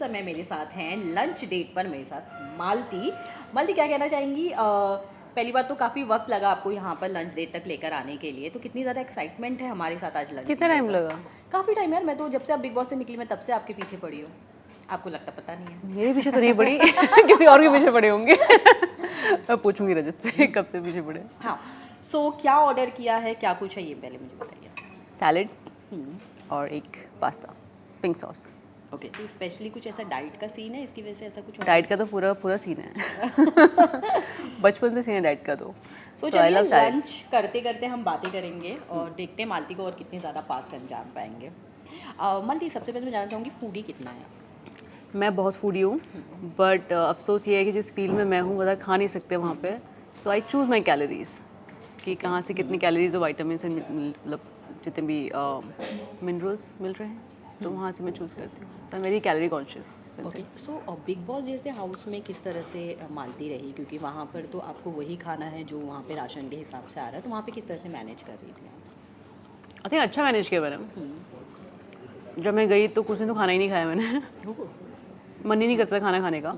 समय मेरे साथ हैं लंच डेट पर मेरे साथ मालती। मालती, क्या कहना चाहेंगी? पहली बात तो काफ़ी वक्त लगा आपको यहाँ पर लंच डेट तक लेकर आने के लिए, तो कितनी ज़्यादा एक्साइटमेंट है हमारे साथ आज लंच कितना डिनर टाइम पर? लगा? काफ़ी टाइम यार, मैं तो जब से आप बिग बॉस से निकली मैं तब से आपके पीछे पड़ी हूँ। आपको लगता पता नहीं है। मेरे पीछे तो नहीं पड़ी किसी और के पीछे पड़े होंगे मैं पूछूंगी रजत से कब से पीछे पड़े। हाँ, सो क्या ऑर्डर किया है, क्या कुछ है, ये पहले मुझे बताइए। सैलेड और एक पास्ता पिंक सॉस। ओके, तो स्पेशली कुछ ऐसा डाइट का सीन है इसकी वजह से ऐसा कुछ डाइट का तो पूरा पूरा सीन है बचपन से सीन है डाइट का तो। सो So I चलिए love salads. लंच करते करते हम बातें करेंगे और देखते हैं मालती को और कितनी ज़्यादा पास से हम जान पाएंगे। मालती, सबसे पहले मैं जानना चाहूँगी फूडी कितना है? मैं बहुत फूडी हूँ बट अफसोस ये है कि जिस फील्ड में मैं हूँ ज़्यादा खा नहीं सकते वहाँ पे। सो आई चूज़ माई कैलोरीज कि कहाँ से कितनी कैलोरीज और वाइटामिन मतलब जितने भी मिनरल्स मिल रहे हैं तो वहाँ से मैं चूज़ करती हूँ। तो मेरी calorie conscious. Okay, so big boss जैसे हाउस में किस तरह से मालती रही, क्योंकि वहाँ पर तो आपको वही खाना है जो वहाँ पे राशन के हिसाब से आ रहा है, तो वहाँ पे किस तरह से मैनेज कर रही थी आप? आई थिंक अच्छा मैनेज किया मैंने। जब मैं गई तो कुछ दिन तो खाना ही नहीं खाया मैंने मन ही नहीं करता था खाना खाने का।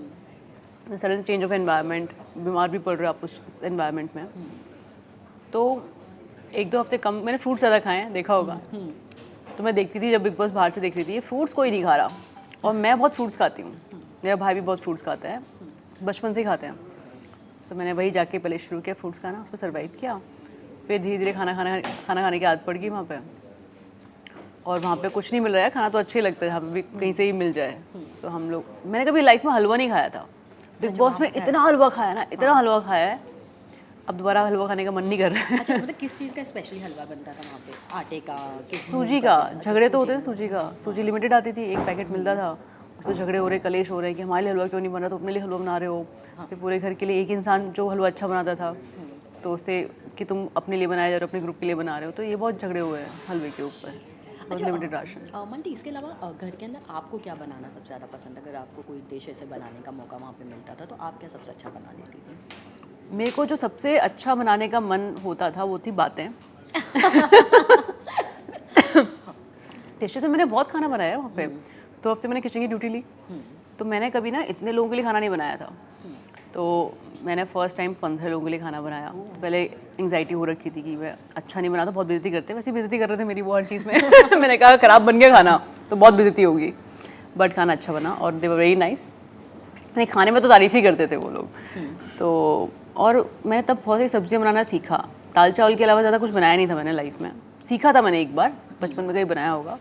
सडन चेंज ऑफ एनवायरनमेंट, बीमार भी पड़ रहे हो आप उस एनवायरनमेंट में, तो एक दो हफ्ते कम मैंने फ्रूट्स ज़्यादा खाए हैं, देखा होगा। तो मैं देखती थी जब बिग बॉस बाहर से देख रही थी ये फ्रूट्स कोई नहीं खा रहा और मैं बहुत फ्रूट्स खाती हूँ। मेरा भाई भी बहुत फ्रूट्स खाता है, बचपन से ही खाते हैं। तो मैंने वही जाके पहले शुरू किया फ्रूट्स खाना, उस पर सर्वाइव किया। फिर धीरे धीरे खाना खाने की आदत पड़ गई वहाँ पे। और वहाँ पे कुछ नहीं मिल रहा है, खाना तो अच्छे ही लगता है, यहाँ पे भी कहीं से ही मिल जाए। तो हम लोग, मैंने कभी लाइफ में हलवा नहीं खाया था, बिग बॉस में इतना हलवा खाया ना, इतना हलवा खाया है, अब दोबारा हलवा खाने का मन नहीं कर रहा है। अच्छा, मतलब किस चीज़ का स्पेशली हलवा बनता था वहाँ पे? आटे का? सूजी का। झगड़े तो होते थे सूजी का। सूजी लिमिटेड आती थी, एक पैकेट मिलता था, उस पर झगड़े हो रहे, कलेश हो रहे हैं कि हमारे लिए हलवा क्यों नहीं बन रहा, तो अपने लिए हलवा बना रहे हो। फिर पूरे घर के लिए एक इंसान जो हलवा अच्छा बनाता था, तो उससे कि तुम अपने लिए बनाया जा रहे हो, अपने ग्रुप के लिए बना रहे हो, तो ये बहुत झगड़े हुए हैं हलवे के ऊपर। अच्छा, लिमिटेड राशन। मालती, इसके अलावा घर के अंदर आपको क्या बनाना सबसे ज़्यादा पसंद? अगर आपको कोई डिश ऐसे बनाने का मौका वहाँ पे मिलता था तो आप क्या सबसे अच्छा बना लेती थी? मेरे को जो सबसे अच्छा बनाने का मन होता था वो थी बातें डिशेस में मैंने बहुत खाना बनाया है वहाँ पे। 2 हफ्ते मैंने किचन की ड्यूटी ली, तो मैंने कभी ना इतने लोगों के लिए खाना नहीं बनाया था। तो मैंने फर्स्ट टाइम 15 लोगों के लिए खाना बनाया। पहले एंग्जाइटी हो रखी थी कि मैं अच्छा नहीं बनाता, बहुत बेइज्जती करते, वैसे बेइज्जती कर रहे थे मेरी वो हर चीज़ में मैंने कहा ख़राब बन गया खाना तो बहुत बेइज्जती होगी, बट खाना अच्छा बना और दे वर वेरी नाइस। नहीं, खाने में तो तारीफ़ ही करते थे वो लोग। तो और मैंने तब बहुत सारी सब्जियाँ बनाना सीखा। दाल चावल के अलावा ज़्यादा कुछ बनाया नहीं था मैंने लाइफ में। सीखा था मैंने एक बार, बचपन में कहीं बनाया होगा,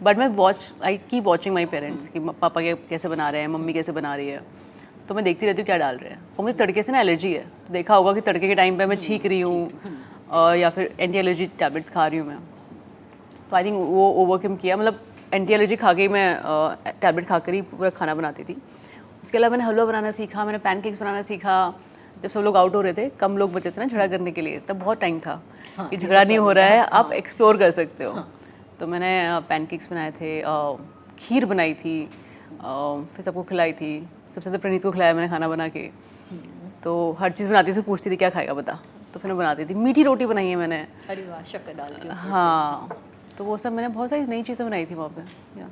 बट मैं I keep watching my parents कि पापा कैसे बना रहे हैं, मम्मी कैसे बना रही है, तो मैं देखती रहती हूँ क्या डाल रहे हैं। और मुझे तड़के से ना एलर्जी है, तो देखा होगा कि तड़के के टाइम पे मैं छींक रही हूँ या फिर एंटी एलर्जी टैबलेट्स खा रही हूँ मैं। तो आई थिंक वो ओवरकम किया, मतलब एंटी एलर्जी खा के मैं टैबलेट खा कर ही पूरा खाना बनाती थी। उसके अलावा मैंने हलवा बनाना सीखा, मैंने पैनकेक्स बनाना सीखा। जब सब लोग आउट हो रहे थे, कम लोग बचे थे ना झगड़ा करने के लिए, तब बहुत टाइम था कि झगड़ा नहीं हो रहा है, आप एक्सप्लोर कर सकते हो। तो मैंने पैनकेक्स बनाए थे, खीर बनाई थी, फिर सबको खिलाई थी। सबसे ज़्यादा प्रणीत को खिलाया मैंने खाना बना के। तो हर चीज़ बनाती थी, पूछती थी क्या खाएगा बता, तो फिर मैं बनाती थी। मीठी रोटी बनाई है मैंने। अरे वाह, शक्कर डाल के। हाँ, तो वो सब मैंने बहुत सारी नई चीज़ें बनाई थी वहाँ पे।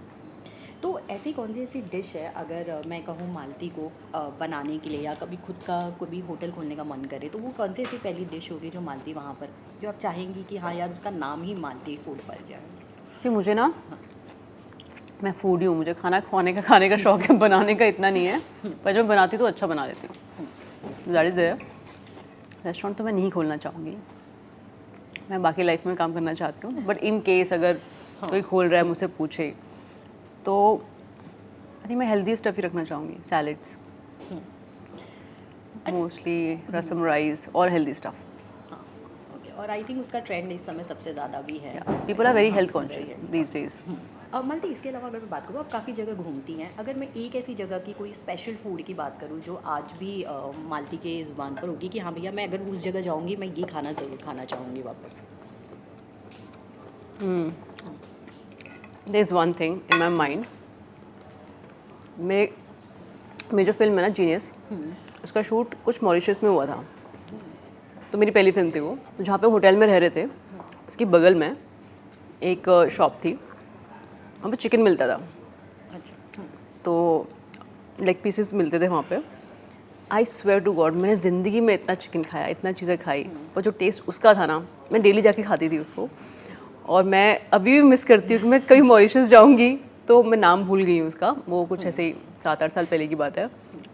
तो ऐसी कौन सी ऐसी डिश है, अगर मैं कहूँ मालती को बनाने के लिए, या कभी खुद का कोई होटल खोलने का मन करे, तो वो कौन सी ऐसी पहली डिश होगी जो मालती वहाँ पर, जो आप चाहेंगी कि हाँ यार उसका नाम ही मालती फूड पड़ जाए? कि मुझे ना, मैं फूडी हूँ, मुझे खाना खाने का शौक है, बनाने का इतना नहीं है, पर जब मैं बनाती हूँ तो अच्छा बना लेती हूँ। That is it. रेस्टोरेंट तो मैं नहीं खोलना चाहूँगी, मैं बाकी लाइफ में काम करना चाहती हूँ, बट इन केस अगर कोई खोल रहा है मुझसे पूछे तो आई थिंक मैं हेल्दी स्टफ ही रखना चाहूँगी। सैलेड्स मोस्टली, रसम राइस और हेल्दी स्टफ। हाँ, ओके। और आई थिंक उसका ट्रेंड इस समय सबसे ज़्यादा भी है। People are very health conscious these days. अब मालती, इसके अलावा अगर मैं बात करूँ, आप काफ़ी जगह घूमती हैं, अगर मैं एक ऐसी जगह की कोई स्पेशल फूड की बात करूँ जो आज भी मालती के ज़ुबान पर होगी कि हाँ भैया मैं अगर उस जगह जाऊँगी मैं ये खाना ज़रूर खाना चाहूँगी वापस। There is one thing in my mind. मेरी जो फिल्म है ना जीनियस, उसका शूट कुछ मॉरिशस में हुआ था। तो मेरी पहली फिल्म थी वो, जहाँ पे होटल में रह रहे थे, उसके बगल में एक शॉप थी, वहाँ पे चिकन मिलता था। अच्छा। तो लेग पीसेस मिलते थे वहाँ पे। आई स्वेयर टू गॉड मैंने ज़िंदगी में इतना चिकन खाया, इतना चीज़ें खाई, पर जो टेस्ट उसका था ना, मैं डेली जाके खाती थी उसको। और मैं अभी भी मिस करती हूँ कि मैं कभी मॉरिशस जाऊँगी तो मैं नाम भूल गई हूँ उसका, वो कुछ ऐसे ही 7-8 साल पहले की बात है।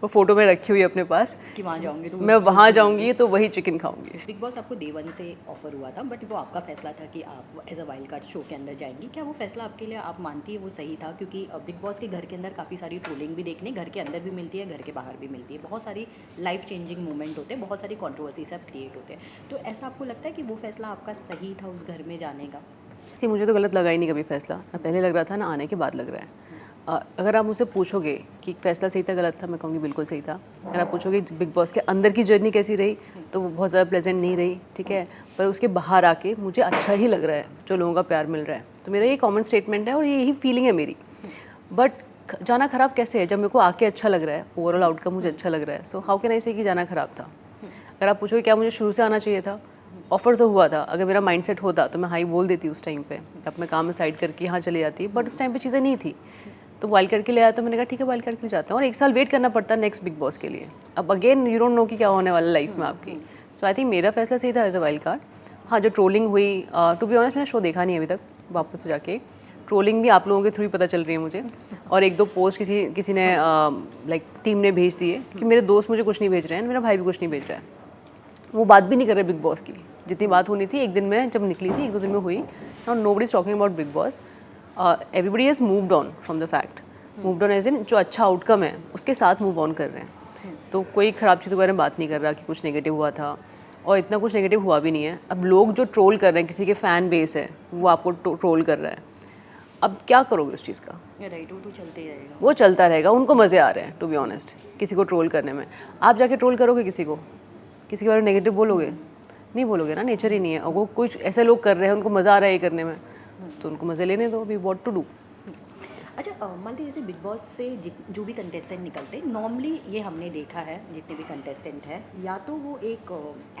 वो फ़ोटो में रखी हुई है अपने पास कि वहाँ जाऊँगी तो मैं वहाँ जाऊँगी तो वही चिकन खाऊंगी। बिग बॉस आपको डे वन से ऑफर हुआ था, बट वो आपका फैसला था कि आप as a wild card show के अंदर जाएंगी। क्या वो फैसला आपके लिए आप मानती है वो सही था? क्योंकि बिग बॉस के घर के अंदर काफ़ी सारी ट्रोलिंग भी देखने घर के अंदर भी मिलती है, घर के बाहर भी मिलती है, बहुत सारी लाइफ चेंजिंग मोमेंट होते हैं, बहुत सारी कॉन्ट्रोवर्सी सब क्रिएट होते हैं। तो ऐसा आपको लगता है कि वो फैसला आपका सही था उस घर में जाने का? सी मुझे तो गलत लगा ही नहीं कभी फैसला, ना पहले लग रहा था ना आने के बाद लग रहा है। अगर आप मुझसे पूछोगे कि फैसला सही था गलत था, मैं कहूँगी बिल्कुल सही था। अगर आप पूछोगे बिग बॉस के अंदर की जर्नी कैसी रही, तो वो बहुत ज़्यादा प्लेजेंट नहीं रही, ठीक है, पर उसके बाहर आके मुझे अच्छा ही लग रहा है, जो लोगों का प्यार मिल रहा है। तो मेरा ये कॉमन स्टेटमेंट है और यही फीलिंग है मेरी। बट जाना खराब कैसे है, जब मेरे को आके अच्छा लग रहा है, ओवरऑल आउटकम मुझे अच्छा लग रहा है, सो हाउ कैन आई से कि जाना खराब था। अगर आप पूछोगे क्या मुझे शुरू से आना चाहिए था, ऑफर तो हुआ था, अगर मेरा माइंडसेट होता तो मैं हाई बोल देती उस टाइम पे, अपना काम साइड करके यहाँ चली जाती, बट उस टाइम पे चीज़ें नहीं थी। तो वाइल्ड कार्ड के लिए आया तो मैंने कहा ठीक है वाइल्ड कार्ड के लिए जाता हूँ, और 1 साल वेट करना पड़ता है नेक्स्ट बिग बॉस के लिए। अब अगेन यू डोंट नो कि क्या होने वाला लाइफ में आपकी। सो आई थिंक मेरा फैसला सही था एज अ वाइल्ड कार्ड। हाँ, जो ट्रोलिंग हुई, टू बी ऑनेस्ट मैंने शो देखा नहीं अभी तक, वापस से जाके ट्रोलिंग भी आप लोगों के थ्रू ही पता चल रही है मुझे, और 1-2 पोस्ट किसी ने लाइक टीम ने भेज दी है, क्योंकि मेरे दोस्त मुझे कुछ नहीं भेज रहे हैं, मेरा भाई भी कुछ नहीं भेज रहा है, वो बात भी नहीं कर रहे बिग बॉस की। जितनी बात होनी थी एक दिन में जब निकली थी, 1-2 दिन में हुई, और nobody is talking about Bigg Boss. Everybody has moved on from the fact, moved on as in जो अच्छा आउटकम है उसके साथ मूव ऑन कर रहे हैं। तो कोई ख़राब चीज़ के बारे में बात नहीं कर रहा कि कुछ नेगेटिव हुआ था, और इतना कुछ नेगेटिव हुआ भी नहीं है। अब लोग जो ट्रोल कर रहे हैं, किसी के फ़ैन बेस है वो आपको ट्रोल कर रहा है, अब क्या करोगे उस चीज़ का? राइट, वो तो चलते ही रहेगा। वो चलता रहेगा, उनको मज़े आ रहे हैं टू बी ऑनेस्ट किसी को ट्रोल करने में। आप जाके ट्रोल करोगे किसी को, किसी के बारे में नेगेटिव बोलोगे? नहीं बोलोगे ना, नेचर ही नहीं है। और वो कुछ ऐसे लोग कर रहे हैं, उनको मज़ा आ रहा है ये करने में, तो उनको मज़े लेने दो, अभी व्हाट टू डू। अच्छा, मान लीजिए जैसे बिग बॉस से जो भी कंटेस्टेंट निकलते हैं, नॉर्मली ये हमने देखा है जितने भी कंटेस्टेंट हैं, या तो वो एक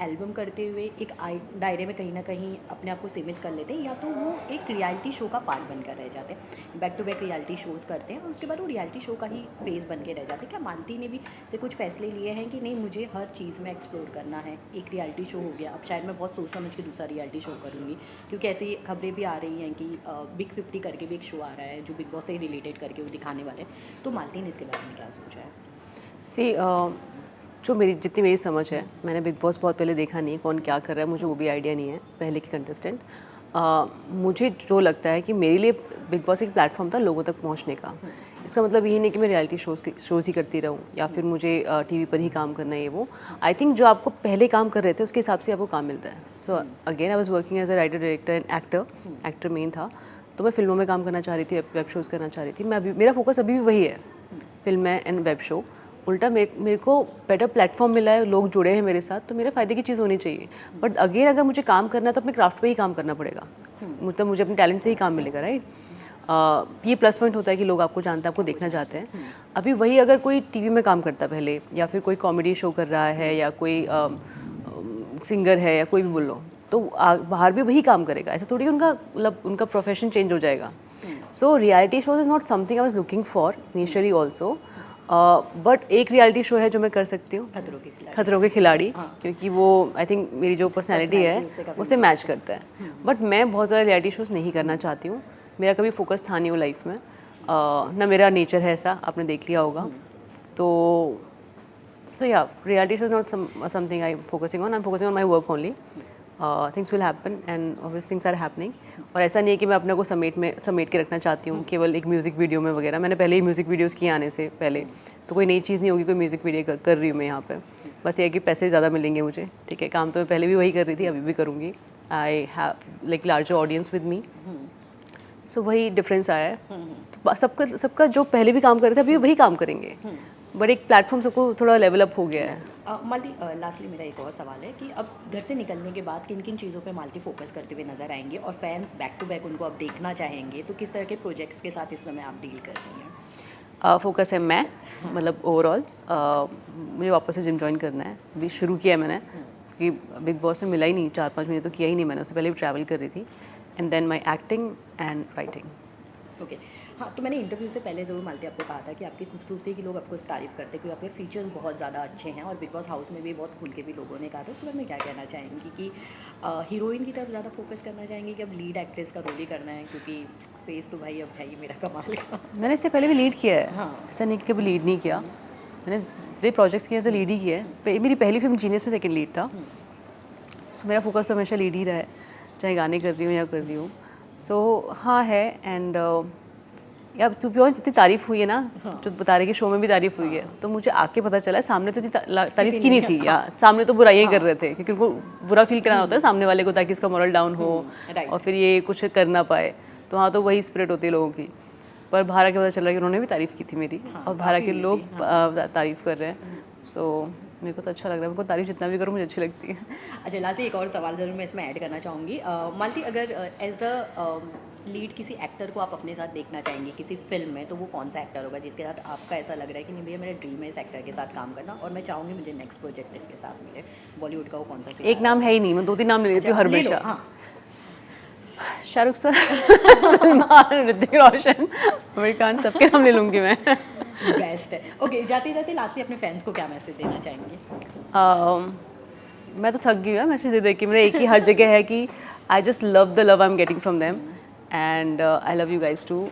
एल्बम करते हुए एक दायरे में कहीं ना कहीं अपने आप को सीमित कर लेते हैं, या तो वो एक रियलिटी शो का पार्ट बनकर रह जाते हैं, back to back reality shows करते हैं और उसके बाद वो रियलिटी शो का ही फेस बन के रह जाते हैं। क्या मालती ने भी से कुछ फैसले लिए हैं कि नहीं मुझे हर चीज़ में एक्सप्लोर करना है? एक रियलिटी शो हो गया, अब शायद मैं बहुत सोच समझ के दूसरा रियलिटी शो करूँगी, क्योंकि ऐसी खबरें भी आ रही हैं कि बिग 50 करके भी एक शो आ रहा है जो बिग बॉस से रिलेटेड करके वो दिखाने वाले हैं। तो मालती ने इसके बारे में क्या सोचा है? सी जो जितनी मेरी समझ है, मैंने बिग बॉस बहुत पहले देखा नहीं है, कौन क्या कर रहा है मुझे वो भी आइडिया नहीं है, पहले के कंटेस्टेंट। मुझे जो लगता है कि मेरे लिए बिग बॉस एक प्लेटफॉर्म था लोगों तक पहुंचने का। इसका मतलब ये नहीं कि मैं रियलिटी शोज़ ही करती रहूँ, या फिर मुझे टीवी पर ही काम करना है ये वो। आई थिंक जो आपको पहले काम कर रहे थे उसके हिसाब से आपको काम मिलता है। So again I was working as a writer, director and actor मेन था, तो मैं फिल्मों में काम करना चाह रही थी, वेब शोज़ करना चाह रही थी। मैं अभी मेरा फोकस अभी भी वही है, फिल्में एंड वेब शो। उल्टा मेरे को बेटर प्लेटफॉर्म मिला है, लोग जुड़े हैं मेरे साथ, तो मेरे फ़ायदे की चीज़ होनी चाहिए। बट अगेन अगर मुझे काम करना है तो अपने क्राफ्ट पे ही काम करना पड़ेगा, मतलब मुझे अपने टैलेंट से ही काम मिलेगा, राइट। ये प्लस पॉइंट होता है कि लोग आपको जानते हैं, आपको देखना चाहते हैं। अभी वही अगर कोई टीवी में काम करता पहले, या फिर कोई कॉमेडी शो कर रहा है, या कोई सिंगर है, या कोई भी बोल लो, तो बाहर भी वही काम करेगा। ऐसा थोड़ी उनका मतलब उनका प्रोफेशन चेंज हो जाएगा। So reality shows is not something I was looking for initially also, but एक रियलिटी शो है जो मैं कर सकती हूँ, खतरों के खिलाड़ी, क्योंकि वो आई थिंक मेरी जो पर्सनैलिटी है उससे मैच करता है। बट मैं बहुत ज़्यादा रियलिटी शोज़ नहीं करना चाहती हूँ, मेरा कभी फोकस था नहीं वो लाइफ में, ना मेरा नेचर है ऐसा, आपने देख लिया होगा। तो सो या reality show is not something I focusing on, I am focusing on my work only. Things will happen and obvious things are happening. और ऐसा नहीं है कि मैं अपने को समेट के रखना चाहती हूँ केवल एक म्यूज़िक वीडियो में वगैरह। मैंने पहले ही म्यूज़िक वीडियोज़ किए आने से पहले, तो कोई नई चीज़ नहीं होगी, कोई म्यूज़िक वीडियो कर रही हूँ मैं यहाँ पे। बस ये है कि पैसे ज़्यादा मिलेंगे मुझे, ठीक है। काम तो मैं पहले भी वही कर रही थी, अभी भी करूँगी। I have like larger audience with me, so वही डिफरेंस आया है। तो सबका जो पहले भी काम कर रहे थे अभी वही काम करेंगे, बट एक प्लेटफॉर्म सबको थोड़ा लेवल अप हो गया है। मालती, लास्टली मेरा एक और सवाल है कि अब घर से निकलने के बाद किन किन चीज़ों पे मालती फोकस करते हुए नजर आएंगे, और फैंस बैक टू बैक उनको अब देखना चाहेंगे, तो किस तरह के प्रोजेक्ट्स के साथ इस समय आप डील कर रही हैं? फोकस है मैं, मतलब ओवरऑल मुझे वापस से जिम ज्वाइन करना है, अभी शुरू किया है मैंने, क्योंकि बिग बॉस में मिला ही नहीं, 4-5 महीने तो किया ही नहीं मैंने, उससे पहले भी ट्रैवल कर रही थी। And then my acting and writing. Okay, हाँ, तो मैंने इंटरव्यू से पहले ज़रूर मालती आपको कहा था कि आपकी खूबसूरती की लोग आपको तारीफ़ करते हैं क्योंकि आपके फीचर्स बहुत ज़्यादा अच्छे हैं, और बिग बॉस हाउस में भी बहुत खुल के भी लोगों ने कहा था। उसके बारे में क्या कहना चाहेंगी कि हीरोइन की तरफ ज़्यादा फोकस करना चाहेंगी कि अब लीड एक्ट्रेस का रोल ही करना है, क्योंकि फेस तो भाई अब है ही मेरा कमाल का। मैंने इससे पहले भी लीड किया है। हाँ। ऐसा नहीं कि कभी लीड नहीं किया, मैंने जितने प्रोजेक्ट्स किए तो लीड ही किया है। मेरी पहली फिल्म जीनियस में सेकंड लीड था, सो मेरा फोकस तो हमेशा लीड ही रहा है, चाहे गाने कर रही हूँ या कर रही हूँ। सो हाँ है। एंड या टू बी ऑनेस्ट जितनी तारीफ़ हुई है ना, जो बता रहे कि शो में भी तारीफ़ हुई है, तो मुझे आके पता चला है सामने तो इतनी तारीफ़ की नहीं थी, या सामने तो बुराइयाँ कर रहे थे, क्योंकि उनको बुरा फील कराना होता है सामने वाले को ताकि उसका मोरल डाउन हो राइट। और फिर ये कुछ कर ना पाए। तो हाँ, तो वही स्पिरिट होती है लोगों की। पर भारा के पता चल रहा है कि उन्होंने भी तारीफ़ की थी मेरी, और भारा के लोग तारीफ़ कर रहे हैं। सो मेरे को तो अच्छा लग रहा है, मेरे को तारीफ़ जितना भी करूँ मुझे अच्छी लगती है। अच्छा, लास्ट एक और सवाल ज़रूर मैं इसमें ऐड करना चाहूँगी। मालती, अगर एज अ लीड किसी एक्टर को आप अपने साथ देखना चाहेंगे किसी फिल्म में, तो वो कौन सा एक्टर होगा जिसके साथ आपका ऐसा लग रहा है कि नहीं भैया मेरा ड्रीम है इस एक्टर के साथ काम करना और मैं चाहूँगी मुझे नेक्स्ट प्रोजेक्ट इसके साथ मिले? बॉलीवुड का वो कौन सा सितारा एक नाम है ही नहीं, मैं 2-3 नाम ले लेती हूँ हर ले लो, हमेशा। हाँ। शाहरुख सर, सलमान, ऋतिक रोशन, आमिर खान, सबके नाम ले लूँगी मैं। बेस्ट है। ओके, जाते जाते लास्ट में अपने फैंस को क्या मैसेज देना चाहेंगे? मैं तो थक गई हूँ मैसेज दे दे के। मेरा एक ही हर जगह है कि I just love the love I am getting from them, and I love you guys too,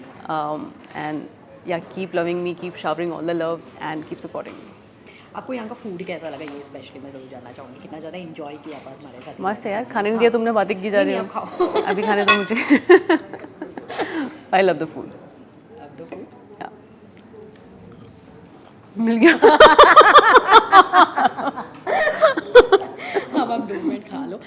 and yeah keep loving me, keep showering all the love and keep supporting me. आपको यहाँ का food कैसा लगा, ये specially मैं ज़रूर जानना चाहूँगी। कितना ज़्यादा इंजॉय किया आप हमारे साथ? मस्त है यार, खाने नहीं दिया तुमने, बातें की जा रही नहीं, हो। आप खाओ। अभी खाने दो मुझे। I love the food. अब तो फूड मिल गया। अब आप 2 मिनट खा लो।